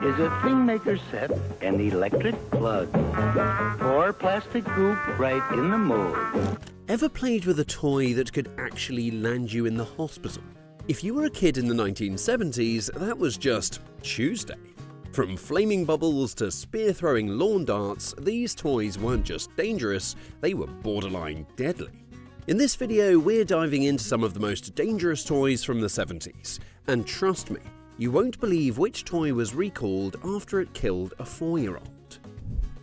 is a thing maker set and electric plug. Pour plastic goop right in the mold. Ever played with a toy that could actually land you in the hospital? If you were a kid in the 1970s, that was just Tuesday. From flaming bubbles to spear-throwing lawn darts, these toys weren't just dangerous, they were borderline deadly. In this video, we're diving into some of the most dangerous toys from the 70s. And trust me, you won't believe which toy was recalled after it killed a 4-year-old.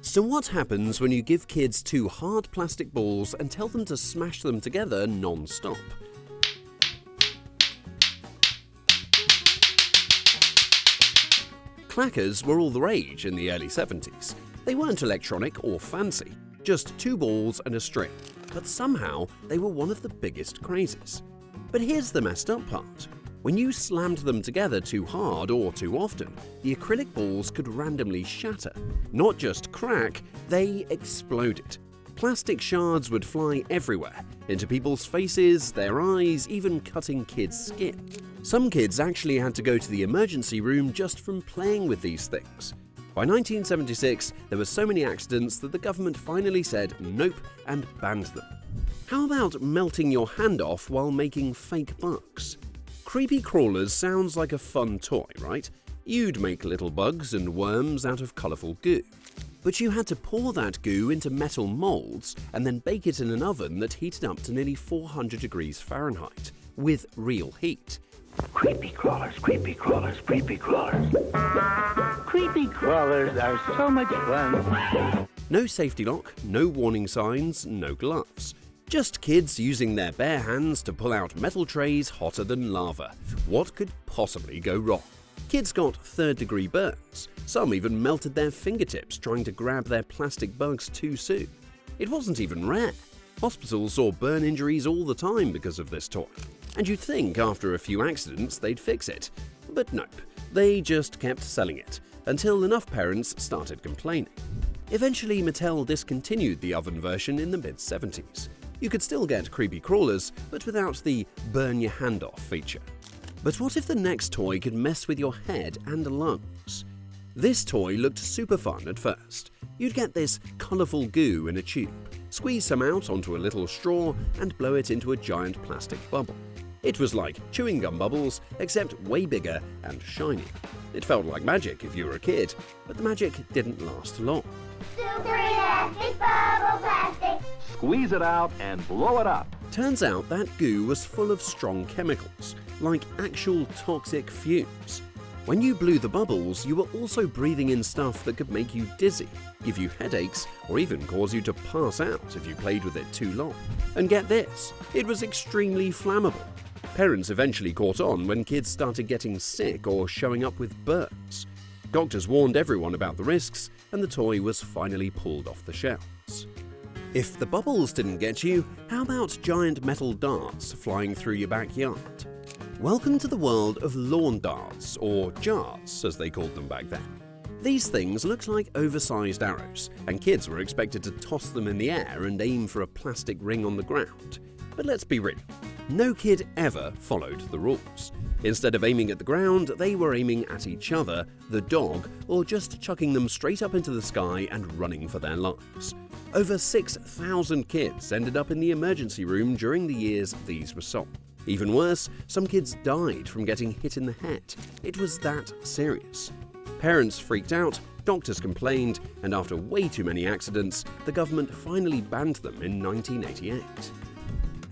So what happens when you give kids two hard plastic balls and tell them to smash them together non-stop? Clackers were all the rage in the early 70s. They weren't electronic or fancy, just two balls and a string, but somehow they were one of the biggest crazes. But here's the messed up part. When you slammed them together too hard or too often, the acrylic balls could randomly shatter. Not just crack, they exploded. Plastic shards would fly everywhere, into people's faces, their eyes, even cutting kids' skin. Some kids actually had to go to the emergency room just from playing with these things. By 1976, there were so many accidents that the government finally said nope and banned them. How about melting your hand off while making fake bugs? Creepy crawlers sounds like a fun toy, right? You'd make little bugs and worms out of colourful goo. But you had to pour that goo into metal molds and then bake it in an oven that heated up to nearly 400 degrees Fahrenheit, with real heat. Creepy crawlers, creepy crawlers, creepy crawlers. Creepy crawlers are so much fun. No safety lock, no warning signs, no gloves. Just kids using their bare hands to pull out metal trays hotter than lava. What could possibly go wrong? Kids got third-degree burns. Some even melted their fingertips trying to grab their plastic bugs too soon. It wasn't even rare. Hospitals saw burn injuries all the time because of this toy. And you'd think after a few accidents they'd fix it. But nope, they just kept selling it, until enough parents started complaining. Eventually, Mattel discontinued the oven version in the mid-70s. You could still get creepy crawlers, but without the burn your hand off feature. But what if the next toy could mess with your head and lungs? This toy looked super fun at first. You'd get this colourful goo in a tube, squeeze some out onto a little straw and blow it into a giant plastic bubble. It was like chewing gum bubbles, except way bigger and shinier. It felt like magic if you were a kid, but the magic didn't last long. Super elastic bubble plastic. Squeeze it out and blow it up. Turns out that goo was full of strong chemicals, like actual toxic fumes. When you blew the bubbles, you were also breathing in stuff that could make you dizzy, give you headaches, or even cause you to pass out if you played with it too long. And get this, it was extremely flammable. Parents eventually caught on when kids started getting sick or showing up with burns. Doctors warned everyone about the risks, and the toy was finally pulled off the shelves. If the bubbles didn't get you, how about giant metal darts flying through your backyard? Welcome to the world of lawn darts, or jars as they called them back then. These things looked like oversized arrows, and kids were expected to toss them in the air and aim for a plastic ring on the ground. But let's be real, no kid ever followed the rules. Instead of aiming at the ground, they were aiming at each other, the dog, or just chucking them straight up into the sky and running for their lives. Over 6,000 kids ended up in the emergency room during the years these were sold. Even worse, some kids died from getting hit in the head. It was that serious. Parents freaked out, doctors complained, and after way too many accidents, the government finally banned them in 1988.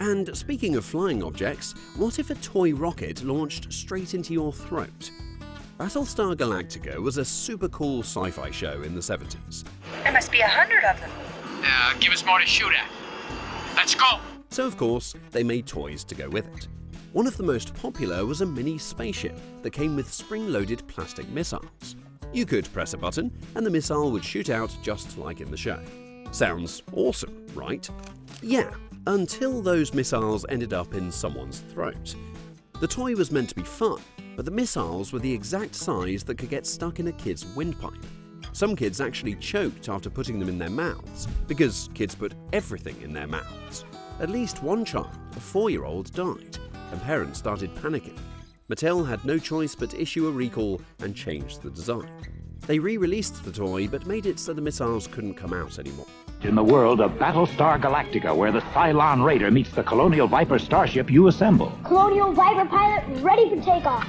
And speaking of flying objects, what if a toy rocket launched straight into your throat? Battlestar Galactica was a super cool sci-fi show in the 70s. There must be 100 of them. Give us more to shoot at. Let's go! So of course, they made toys to go with it. One of the most popular was a mini spaceship that came with spring-loaded plastic missiles. You could press a button and the missile would shoot out just like in the show. Sounds awesome, right? Yeah, until those missiles ended up in someone's throat. The toy was meant to be fun, but the missiles were the exact size that could get stuck in a kid's windpipe. Some kids actually choked after putting them in their mouths, because kids put everything in their mouths. At least one child, a 4-year-old, died, and parents started panicking. Mattel had no choice but issue a recall and change the design. They re-released the toy but made it so the missiles couldn't come out anymore. In the world of Battlestar Galactica, where the Cylon Raider meets the Colonial Viper starship you assemble. Colonial Viper pilot ready for takeoff.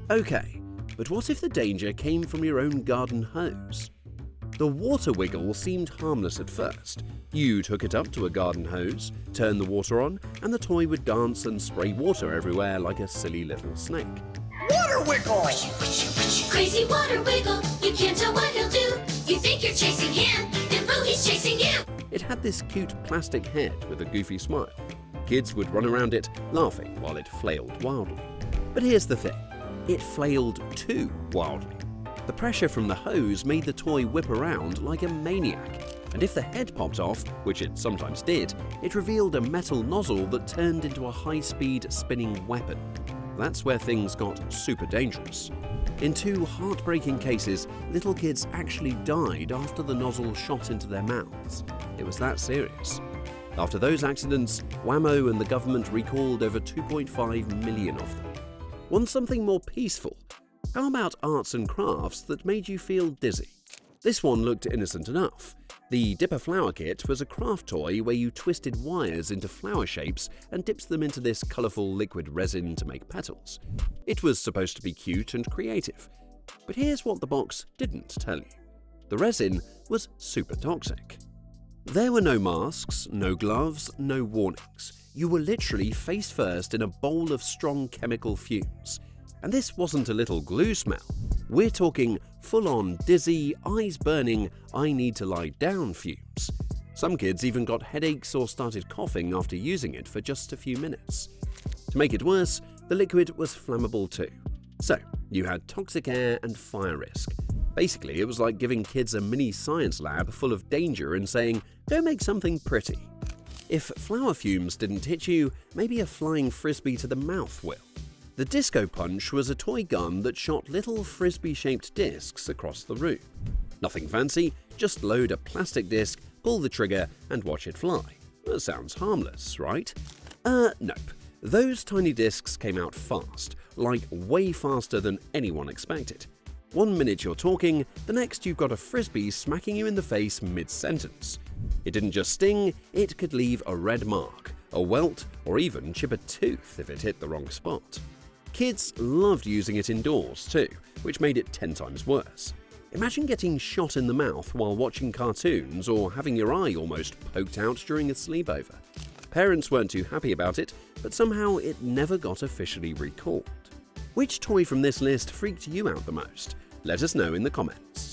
Okay, but what if the danger came from your own garden hose? The water wiggle seemed harmless at first. You'd hook it up to a garden hose, turn the water on, and the toy would dance and spray water everywhere like a silly little snake. Water wiggle! Crazy water wiggle, you can't tell what he'll do. You think you're chasing him, and boo, he's chasing you. It had this cute plastic head with a goofy smile. Kids would run around it, laughing while it flailed wildly. But here's the thing, it flailed too wildly. The pressure from the hose made the toy whip around like a maniac, and if the head popped off, which it sometimes did, it revealed a metal nozzle that turned into a high-speed spinning weapon. That's where things got super dangerous. In 2 heartbreaking cases, little kids actually died after the nozzle shot into their mouths. It was that serious. After those accidents, Whammo and the government recalled over 2.5 million of them. Want something more peaceful? How about arts and crafts that made you feel dizzy? This one looked innocent enough. The Dipper Flower Kit was a craft toy where you twisted wires into flower shapes and dipped them into this colourful liquid resin to make petals. It was supposed to be cute and creative. But here's what the box didn't tell you. The resin was super toxic. There were no masks, no gloves, no warnings. You were literally face first in a bowl of strong chemical fumes. And this wasn't a little glue smell. We're talking full-on dizzy, eyes burning, I need to lie down fumes. Some kids even got headaches or started coughing after using it for just a few minutes. To make it worse, the liquid was flammable too. So, you had toxic air and fire risk. Basically, it was like giving kids a mini science lab full of danger and saying, go make something pretty. If flower fumes didn't hit you, maybe a flying frisbee to the mouth will. The Disco Punch was a toy gun that shot little frisbee-shaped discs across the room. Nothing fancy, just load a plastic disc, pull the trigger, and watch it fly. That sounds harmless, right? Nope. Those tiny discs came out fast, like way faster than anyone expected. 1 minute you're talking, the next you've got a frisbee smacking you in the face mid-sentence. It didn't just sting, it could leave a red mark, a welt, or even chip a tooth if it hit the wrong spot. Kids loved using it indoors too, which made it 10 times worse. Imagine getting shot in the mouth while watching cartoons or having your eye almost poked out during a sleepover. Parents weren't too happy about it, but somehow it never got officially recalled. Which toy from this list freaked you out the most? Let us know in the comments.